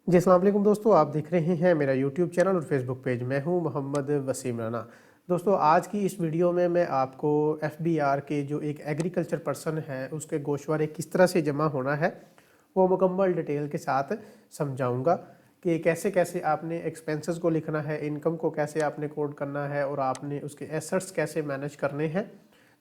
जी अस्सलाम वालेकुम दोस्तों, आप देख रहे हैं मेरा यूट्यूब चैनल और फेसबुक पेज। मैं हूं मोहम्मद वसीम राना। दोस्तों आज की इस वीडियो में मैं आपको एफबीआर के जो एक एग्रीकल्चर पर्सन है उसके गोशवारे किस तरह से जमा होना है वो मुकम्मल डिटेल के साथ समझाऊंगा कि कैसे कैसे आपने एक्सपेंसेस को लिखना है, इनकम को कैसे आपने कोड करना है और आपने उसके एसेट्स कैसे मैनेज करने हैं।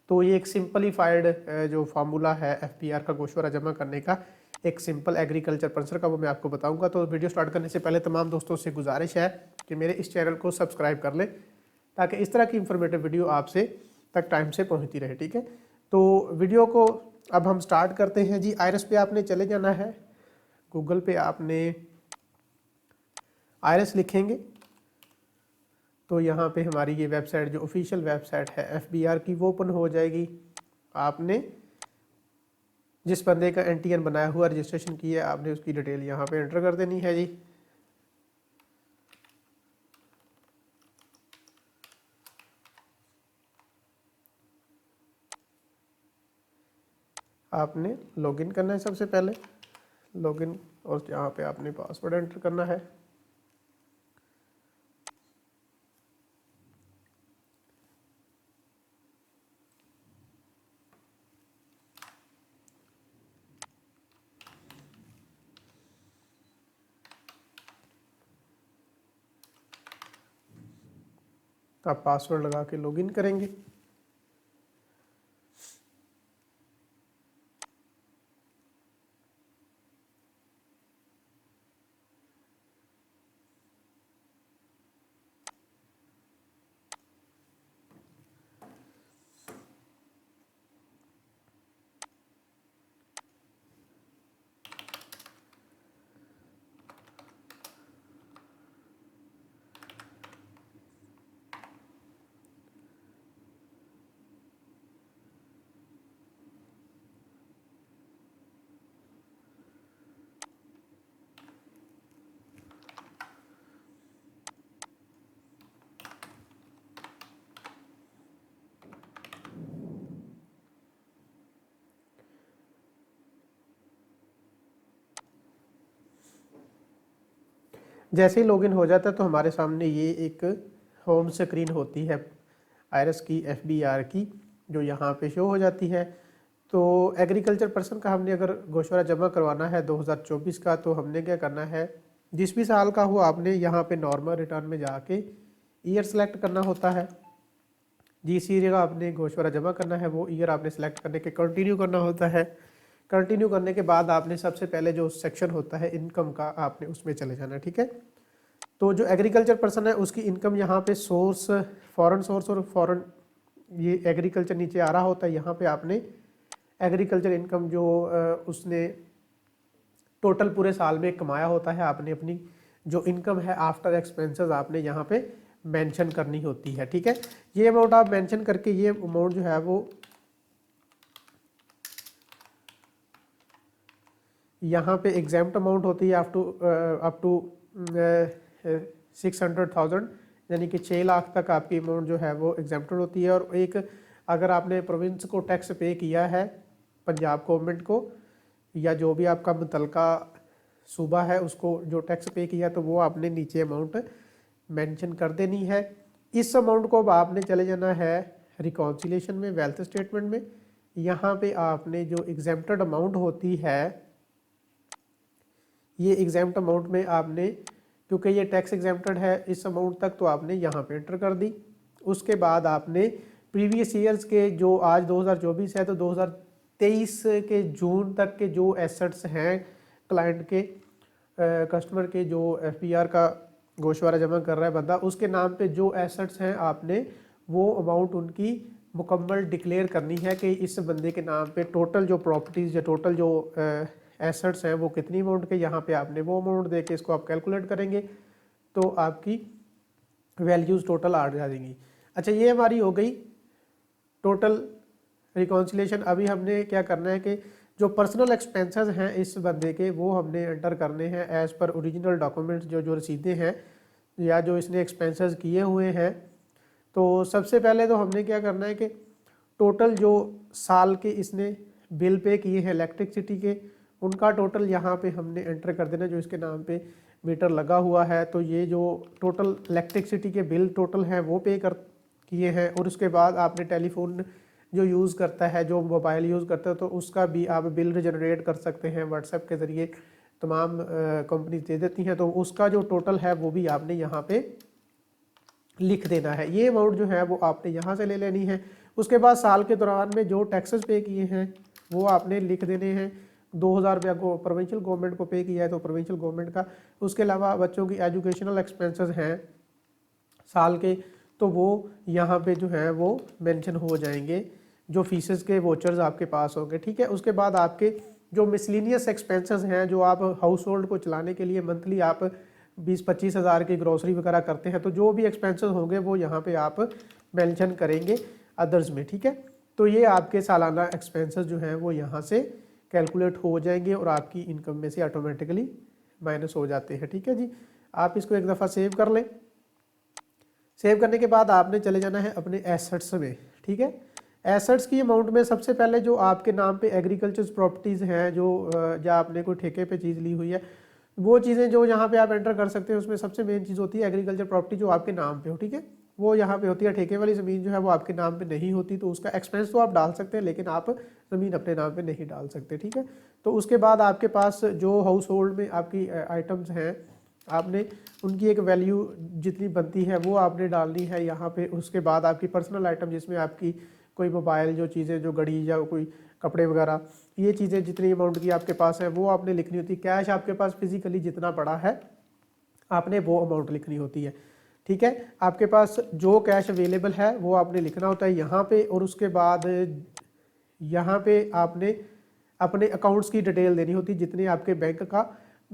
तो ये एक सिंपलीफाइड जो फार्मूला है एफबीआर का गोशवारा जमा करने का, एक सिंपल एग्रीकल्चर पर्सन का, वो मैं आपको बताऊंगा। तो वीडियो स्टार्ट करने से पहले तमाम दोस्तों से गुजारिश है कि मेरे इस चैनल को सब्सक्राइब कर लें ताकि इस तरह की इंफॉर्मेटिव वीडियो आपसे तक टाइम से पहुंचती रहे। ठीक है, तो वीडियो को अब हम स्टार्ट करते हैं। जी आयरस पे आपने चले जाना है, गूगल पे आपने आयरस लिखेंगे तो यहाँ पे हमारी ये वेबसाइट जो ऑफिशियल वेबसाइट है एफबीआर की वो ओपन हो जाएगी। आपने जिस बंदे का एनटीएन बनाया हुआ रजिस्ट्रेशन किया है आपने उसकी डिटेल यहाँ पे एंटर कर देनी है। जी आपने लॉगिन करना है, सबसे पहले लॉगिन, और यहाँ पे आपने पासवर्ड एंटर करना है। तो आप पासवर्ड लगा के लॉगिन करेंगे। जैसे ही लॉगिन हो जाता है तो हमारे सामने ये एक होम स्क्रीन होती है आयरस की, एफबीआर की, जो यहाँ पे शो हो जाती है। तो एग्रीकल्चर पर्सन का हमने अगर गोशवारा जमा करवाना है 2024 का, तो हमने क्या करना है, जिस भी साल का हो आपने यहाँ पे नॉर्मल रिटर्न में जाके ईयर सेलेक्ट करना होता है। जिस ईयर का आपने गोशवारा जमा करना है वो ईयर आपने सेलेक्ट करने के कंटिन्यू करना होता है। कंटिन्यू करने के बाद आपने सबसे पहले जो सेक्शन होता है इनकम का, आपने उसमें चले जाना है। ठीक है, तो जो एग्रीकल्चर पर्सन है उसकी इनकम यहाँ पे सोर्स, फॉरेन सोर्स और फॉरेन, ये एग्रीकल्चर नीचे आ रहा होता है। यहाँ पे आपने एग्रीकल्चर इनकम जो उसने टोटल पूरे साल में कमाया होता है, आपने अपनी जो इनकम है आफ्टर एक्सपेंसेस आपने यहाँ पे मेंशन करनी होती है। ठीक है, ये अमाउंट आप मेंशन करके, ये अमाउंट जो है वो यहाँ पे एग्जाम्प्ट अमाउंट होती है अप टू 600,000, यानी कि 6 लाख तक आपकी अमाउंट जो है वो एग्जाम्प्टेड होती है। और एक अगर आपने प्रोविंस को टैक्स पे किया है, पंजाब गवर्नमेंट को, या जो भी आपका मुतलका सूबा है उसको जो टैक्स पे किया, तो वो आपने नीचे अमाउंट मेंशन कर देनी है। इस अमाउंट को अब आपने चले जाना है रिकॉन्सिलेशन में, वेल्थ स्टेटमेंट में। यहाँ पे आपने जो एग्जाम्प्टेड अमाउंट होती है, ये एग्जाम्प्ट अमाउंट में आपने, क्योंकि ये टैक्स एग्जाम्प्टेड है इस अमाउंट तक, तो आपने यहाँ पे एंटर कर दी। उसके बाद आपने प्रीवियस ईयर्स के, जो आज 2024 है तो 2023 के जून तक के जो एसेट्स हैं क्लाइंट के, कस्टमर के, जो एफबीआर का गोशवारा जमा कर रहा है बंदा, उसके नाम पे जो एसेट्स हैं आपने वो अमाउंट उनकी मुकम्मल डिक्लेयर करनी है कि इस बंदे के नाम पे टोटल जो प्रॉपर्टीज़ या टोटल जो एसेट्स हैं वो कितनी अमाउंट के, यहाँ पे आपने वो अमाउंट दे के इसको आप कैलकुलेट करेंगे तो आपकी वैल्यूज़ टोटल आ जाएंगी। अच्छा, ये हमारी हो गई टोटल रिकॉन्सिलेशन। अभी हमने क्या करना है कि जो पर्सनल एक्सपेंसेस हैं इस बंदे के, वो हमने एंटर करने हैं एज़ पर ओरिजिनल डॉक्यूमेंट्स, जो जो रसीदें हैं या जो इसने एक्सपेंसेस किए हुए हैं। तो सबसे पहले तो हमने क्या करना है कि टोटल जो साल के इसने बिल पे किए हैं इलेक्ट्रिसिटी के, उनका टोटल यहाँ पे हमने एंटर कर देना, जो इसके नाम पे मीटर लगा हुआ है। तो ये जो टोटल इलेक्ट्रिसिटी के बिल टोटल हैं वो पे कर किए हैं। और उसके बाद आपने टेलीफोन जो यूज़ करता है, जो मोबाइल यूज़ करता है, तो उसका भी आप बिल जनरेट कर सकते हैं व्हाट्सएप के ज़रिए, तमाम कंपनी दे देती हैं। तो उसका जो टोटल है वो भी आपने यहाँ पे लिख देना है। ये अमाउंट जो है वो आपने यहाँ से ले लेनी है। उसके बाद साल के दौरान में जो टैक्सेस पे किए हैं वो आपने लिख देने हैं। 2000 रुपया को प्रोविंशियल गवर्नमेंट को पे किया है तो प्रोविंशियल गवर्नमेंट का। उसके अलावा बच्चों की एजुकेशनल एक्सपेंसेस हैं साल के, तो वो यहाँ पे जो है वो मेंशन हो जाएंगे, जो फीसेस के वोचर्स आपके पास होंगे, ठीक है। उसके बाद आपके जो मिसलिनियस एक्सपेंसेस हैं, जो आप हाउस होल्ड को चलाने के लिए मंथली आप 20-25 हज़ार की ग्रोसरी वगैरह करते हैं, तो जो भी एक्सपेंसेस होंगे वो यहाँ पे आप मेंशन करेंगे अदर्स में, ठीक है। तो ये आपके सालाना एक्सपेंसेस जो हैं वो यहाँ से कैलकुलेट हो जाएंगे और आपकी इनकम में से ऑटोमेटिकली माइनस हो जाते हैं, ठीक है जी। आप इसको एक दफ़ा सेव कर लें। सेव करने के बाद आपने चले जाना है अपने एसेट्स में, ठीक है। एसेट्स की अमाउंट में सबसे पहले जो आपके नाम पे एग्रीकल्चर प्रॉपर्टीज़ हैं, जो या आपने कोई ठेके पे चीज़ ली हुई है, वो चीज़ें जो यहाँ पे आप एंटर कर सकते हैं। उसमें सबसे मेन चीज़ होती है एग्रीकल्चर प्रॉपर्टी जो आपके नाम पे हो, ठीक है, वो यहाँ पे होती है। ठेके वाली ज़मीन जो है वो आपके नाम पे नहीं होती, तो उसका एक्सपेंस तो आप डाल सकते हैं लेकिन आप ज़मीन अपने नाम पे नहीं डाल सकते, ठीक है। तो उसके बाद आपके पास जो हाउस होल्ड में आपकी आइटम्स हैं, आपने उनकी एक वैल्यू जितनी बनती है वो आपने डालनी है यहाँ पे। उसके बाद आपकी पर्सनल आइटम, जिसमें आपकी कोई मोबाइल जो चीज़ें, जो घड़ी या कोई कपड़े वगैरह, ये चीज़ें जितनी अमाउंट की आपके पास है वो आपने लिखनी होती है। कैश आपके पास फिजिकली जितना पड़ा है आपने वो अमाउंट लिखनी होती है, ठीक है। आपके पास जो कैश अवेलेबल है वो आपने लिखना होता है यहाँ पे। और उसके बाद यहाँ पे आपने अपने अकाउंट्स की डिटेल देनी होती है, जितने आपके बैंक का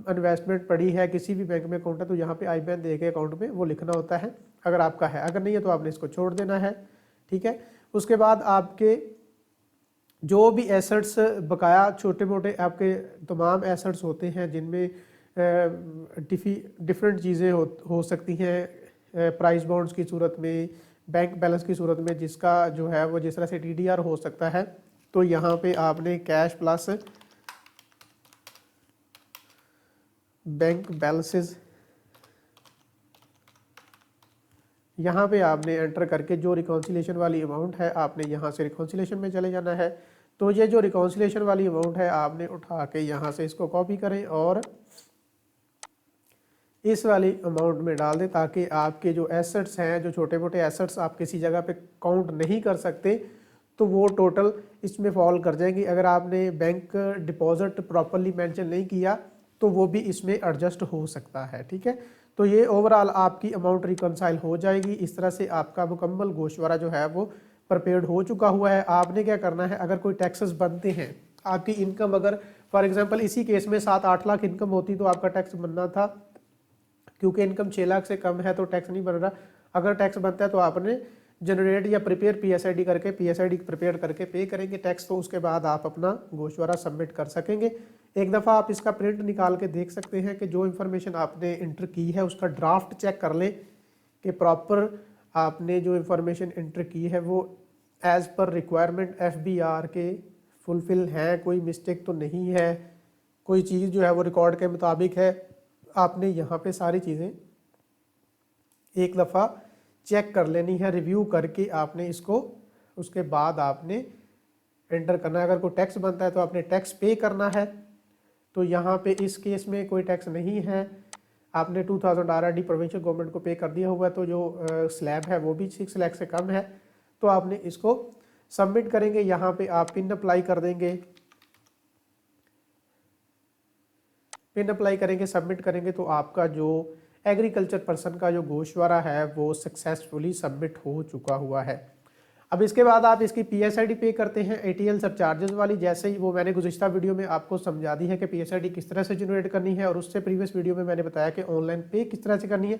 इन्वेस्टमेंट पड़ी है, किसी भी बैंक में अकाउंट है तो यहाँ पे IBAN दे के अकाउंट में वो लिखना होता है, अगर आपका है। अगर नहीं है तो आपने इसको छोड़ देना है, ठीक है। उसके बाद आपके जो भी एसेट्स बकाया, छोटे मोटे आपके तमाम एसेट्स होते हैं, जिनमें डिफरेंट चीज़ें हो सकती हैं, प्राइस बॉन्ड्स की सूरत में, बैंक बैलेंस की सूरत में, जिसका जो है वो जिस तरह से TDR हो सकता है। तो यहाँ पे आपने कैश प्लस बैंक बैलेंसेस यहाँ पे आपने एंटर करके जो रिकॉन्सिलेशन वाली अमाउंट है आपने यहाँ से रिकॉन्सिलेशन में चले जाना है। तो ये जो रिकॉन्सिलेशन वाली अमाउंट है आपने उठा के यहाँ से इसको कॉपी करें और इस वाली अमाउंट में डाल दें, ताकि आपके जो एसेट्स हैं, जो छोटे मोटे एसेट्स आप किसी जगह पे काउंट नहीं कर सकते, तो वो टोटल इसमें फॉल कर जाएंगी। अगर आपने बैंक डिपॉजिट प्रॉपरली मेंशन नहीं किया तो वो भी इसमें एडजस्ट हो सकता है, ठीक है। तो ये ओवरऑल आपकी अमाउंट रिकॉन्साइल हो जाएगी। इस तरह से आपका मुकम्मल गोशवारा जो है वो प्रिपेयर्ड हो चुका हुआ है। आपने क्या करना है, अगर कोई टैक्सेस बनते हैं, आपकी इनकम अगर फॉर एग्जांपल इसी केस में 7-8 लाख इनकम होती तो आपका टैक्स बनना था, क्योंकि इनकम 6 लाख से कम है तो टैक्स नहीं बन रहा। अगर टैक्स बनता है तो आपने जनरेट या प्रिपेयर PSID करके, PSID प्रिपेयर करके पे करेंगे टैक्स, तो उसके बाद आप अपना गोशवारा सबमिट कर सकेंगे। एक दफ़ा आप इसका प्रिंट निकाल के देख सकते हैं कि जो इन्फॉर्मेशन आपने इंटर की है उसका ड्राफ्ट चेक कर लें कि प्रॉपर आपने जो इन्फॉर्मेशन इंटर की है वो एज़ पर रिक्वायरमेंट FBR के फुलफिल है, कोई मिस्टेक तो नहीं है, कोई चीज़ जो है वो रिकॉर्ड के मुताबिक है। आपने यहाँ पे सारी चीज़ें एक दफ़ा चेक कर लेनी है, रिव्यू करके आपने इसको, उसके बाद आपने एंटर करना है। अगर कोई टैक्स बनता है तो आपने टैक्स पे करना है। तो यहाँ पे इस केस में कोई टैक्स नहीं है, आपने 2000 RRD प्रोविंशियल गवर्नमेंट को पे कर दिया हुआ है, तो जो स्लैब है वो भी 6 लाख से कम है। तो आपने इसको सबमिट करेंगे, यहाँ पे आप पिन अप्लाई कर देंगे, पिन अप्लाई करेंगे, सबमिट करेंगे, तो आपका जो एग्रीकल्चर पर्सन का जो गोशवारा है वो सक्सेसफुली सबमिट हो चुका हुआ है। अब इसके बाद आप इसकी PSID पे करते हैं ATL सरचार्जेस वाली, जैसे ही वो मैंने गुज़िश्ता वीडियो में आपको समझा दी है कि PSID किस तरह से जनरेट करनी है, और उससे प्रीवियस वीडियो में मैंने बताया कि ऑनलाइन पे किस तरह से करनी है।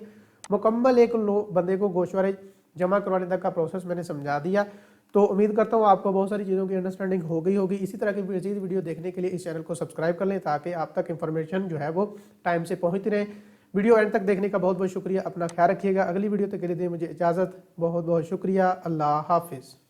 मुकम्मल एक बंदे को गोशवारे जमा करवाने तक का प्रोसेस मैंने समझा दिया। तो उम्मीद करता हूँ आपको बहुत सारी चीज़ों की अंडरस्टैंडिंग हो गई होगी। इसी तरह की मज़ीद वीडियो देखने के लिए इस चैनल को सब्सक्राइब कर लें, ताकि आप तक इंफॉर्मेशन जो है वो टाइम से पहुँचती रहे। वीडियो एंड तक देखने का बहुत बहुत शुक्रिया। अपना ख्याल रखिएगा। अगली वीडियो तक के लिए दें मुझे इजाज़त। बहुत बहुत शुक्रिया। अल्लाह हाफिज़।